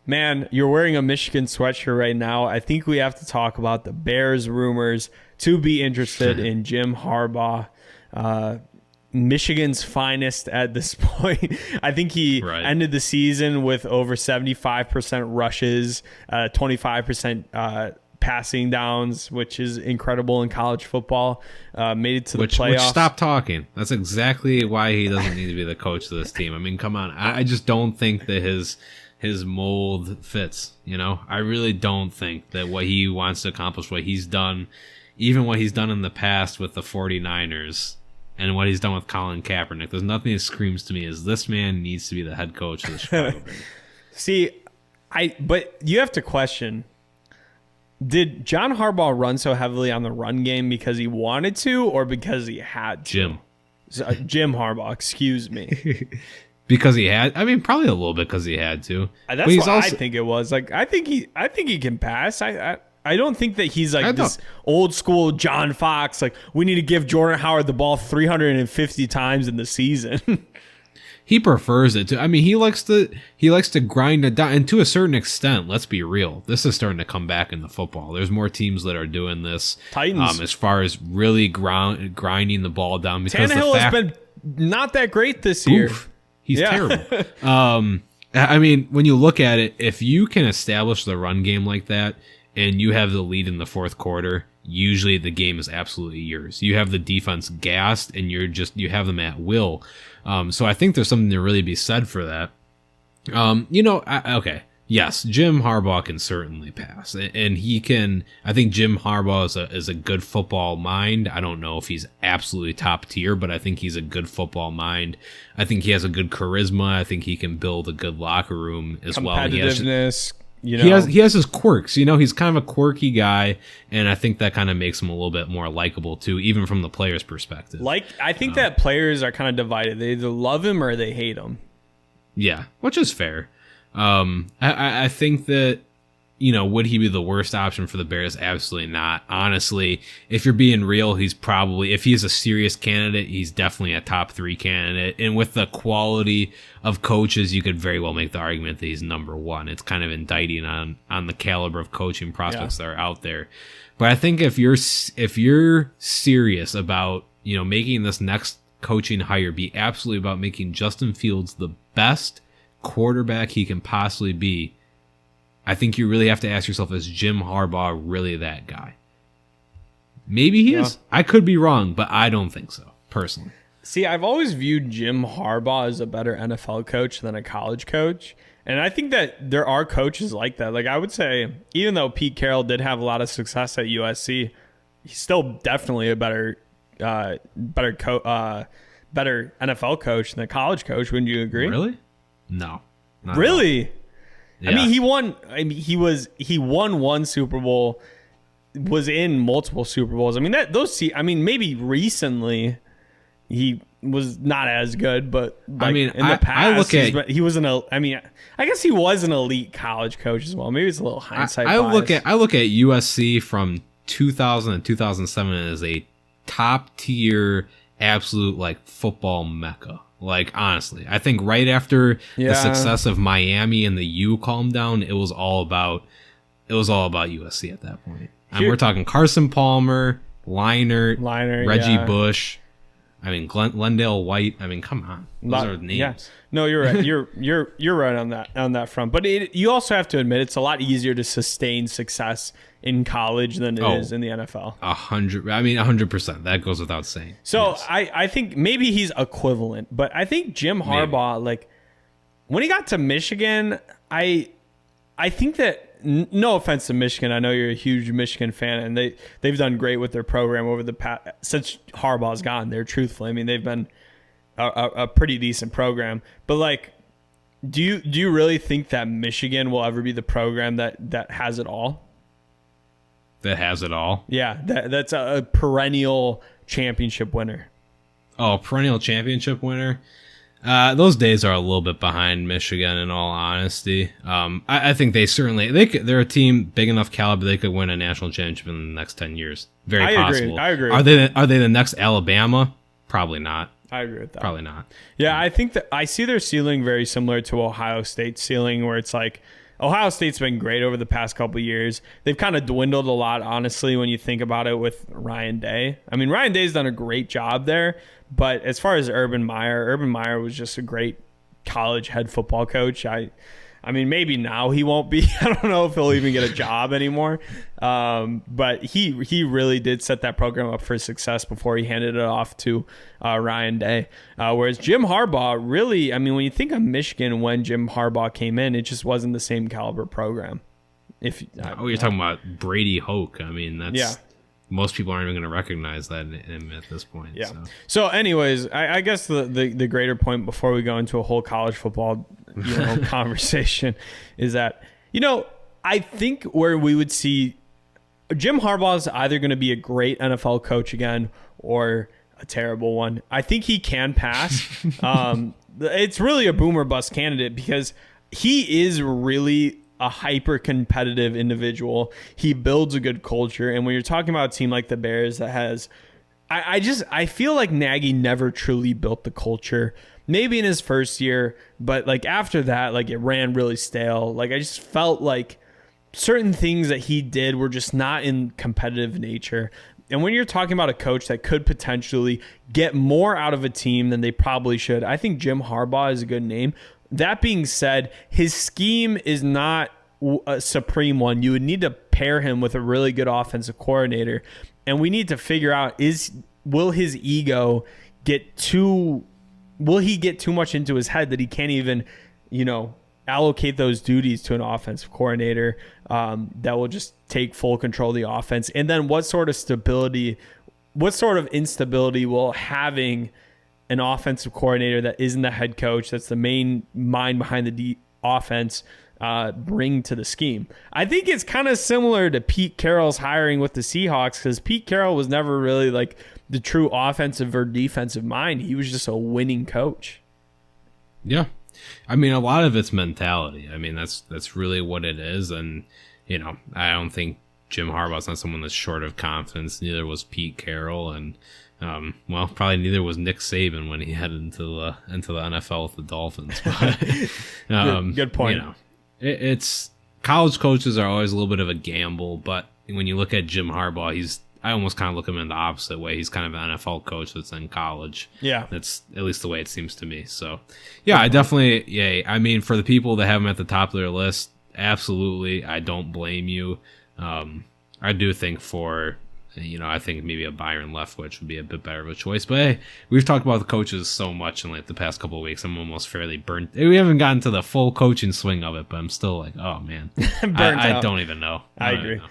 Man, you're wearing a Michigan sweatshirt right now. I think we have to talk about the Bears rumors to be interested in Jim Harbaugh. Michigan's finest at this point. I think he ended the season with over 75% rushes, 25% passing downs, which is incredible in college football. Made it to the playoffs. Which stop talking. That's exactly why he doesn't need to be the coach of this team. I mean, come on. I just don't think that his mold fits. I really don't think that what he wants to accomplish, what he's done, even what he's done in the past with the 49ers, and what he's done with Colin Kaepernick, there's nothing that screams to me as this man needs to be the head coach of the Chicago Bears. See, but you have to question, did John Harbaugh run so heavily on the run game because he wanted to or because he had to? Jim Harbaugh, excuse me. Because he had, probably a little bit because he had to. That's what I think it was. Like, I think he can pass. I don't think that he's like this old school John Fox. Like, we need to give Jordan Howard the ball 350 times in the season. He prefers it to. He likes to grind it down, and to a certain extent, let's be real, this is starting to come back in the football. There's more teams that are doing this. Titans, as far as really grinding the ball down, because Tannehill has been not that great this year. He's terrible. When you look at it, if you can establish the run game like that, and you have the lead in the fourth quarter, usually the game is absolutely yours. You have the defense gassed, and you have them at will. So I think there's something to really be said for that. Okay, yes, Jim Harbaugh can certainly pass, and he can. I think Jim Harbaugh is a good football mind. I don't know if he's absolutely top tier, but I think he's a good football mind. I think he has a good charisma. I think he can build a good locker room as well. Competitiveness. He has his quirks. He's kind of a quirky guy, and I think that kind of makes him a little bit more likable too, even from the player's perspective. I think that players are kind of divided. They either love him or they hate him. Yeah, which is fair. I think that, would he be the worst option for the Bears? Absolutely not. Honestly, if you're being real, if he's a serious candidate, he's definitely a top 3 candidate. And with the quality of coaches, you could very well make the argument that he's number 1. It's kind of indicting on the caliber of coaching prospects that are out there. But I think if you're serious about, making this next coaching hire be absolutely about making Justin Fields the best quarterback he can possibly be, I think you really have to ask yourself, is Jim Harbaugh really that guy? Maybe he is. I could be wrong, but I don't think so, personally. See, I've always viewed Jim Harbaugh as a better NFL coach than a college coach. And I think that there are coaches like that. Like, I would say, even though Pete Carroll did have a lot of success at USC, he's still definitely a better NFL coach than a college coach. Wouldn't you agree? Really? No. Really? Yeah. He won. He won one Super Bowl, was in multiple Super Bowls. Maybe recently he was not as good, but in the past, he was I guess he was an elite college coach as well. Maybe it's a little hindsight bias. I look at USC from 2000 and 2007 as a top tier, absolute football mecca. Honestly, I think right after the success of Miami and the U calmed down, it was all about USC at that point. We're talking Carson Palmer, Leinart, Reggie Bush. Glendale White. Come on, those are names. Yeah. No, you're right. You're right on that front. But you also have to admit it's a lot easier to sustain success in college than it is in the NFL. 100%. That goes without saying. So yes. I think maybe he's equivalent, but I think Jim Harbaugh, when he got to Michigan, I think that, no offense to Michigan, I know you're a huge Michigan fan, and they've done great with their program over the past, since Harbaugh's gone there, truthfully. They've been a pretty decent program. But do you really think that Michigan will ever be the program that has it all? That has it all? Yeah, that's a perennial championship winner. Oh, perennial championship winner? Those days are a little bit behind Michigan, in all honesty. I think they're a team big enough caliber they could win a national championship in the next 10 years. Very possible. I agree. Are they the next Alabama? Probably not. I agree with that. Probably not. Yeah, I think that I see their ceiling very similar to Ohio State's ceiling, where it's Ohio State's been great over the past couple of years. They've kind of dwindled a lot, honestly, when you think about it with Ryan Day. I mean, Ryan Day's done a great job there, but as far as Urban Meyer was just a great college head football coach. I mean, maybe now he won't be. I don't know if he'll even get a job anymore. But he really did set that program up for success before he handed it off to Ryan Day. Whereas Jim Harbaugh, really, I mean, when you think of Michigan when Jim Harbaugh came in, it just wasn't the same caliber program. You're talking about Brady Hoke. I mean, that's most people aren't even going to recognize that him at this point. Yeah. So anyways, I guess the greater point before we go into a whole college football conversation is that, I think where we would see Jim Harbaugh is either going to be a great NFL coach again or a terrible one. I think he can pass. It's really a boom or bust candidate because he is really a hyper competitive individual. He builds a good culture. And when you're talking about a team like the Bears that has, I feel like Nagy never truly built the culture. Maybe in his first year, but like after that, like it ran really stale. Like I just felt like certain things that he did were just not in competitive nature. And when you're talking about a coach that could potentially get more out of a team than they probably should, I think Jim Harbaugh is a good name. That being said, his scheme is not a supreme one. You would need to pair him with a really good offensive coordinator. And we need to figure out, will his ego will he get too much into his head that he can't even, allocate those duties to an offensive coordinator that will just take full control of the offense? And then what sort of instability will having an offensive coordinator that isn't the head coach, that's the main mind behind the offense, bring to the scheme? I think it's kind of similar to Pete Carroll's hiring with the Seahawks, because Pete Carroll was never really like the true offensive or defensive mind. He was just a winning coach. Yeah. I mean, a lot of it's mentality. I mean, that's really what it is. And, I don't think Jim Harbaugh's not someone that's short of confidence. Neither was Pete Carroll. And, probably neither was Nick Saban when he headed into the NFL with the Dolphins. But, good point. It's college coaches are always a little bit of a gamble. But when you look at Jim Harbaugh, I almost kind of look at him in the opposite way. He's kind of an NFL coach that's in college. Yeah. That's at least the way it seems to me. So, I definitely, I mean, for the people that have him at the top of their list, absolutely, I don't blame you. I do think I think maybe a Byron Leftwich would be a bit better of a choice. But hey, we've talked about the coaches so much in like the past couple of weeks. I'm almost fairly burnt. We haven't gotten to the full coaching swing of it, but I'm still like, oh man, I don't even know. I agree.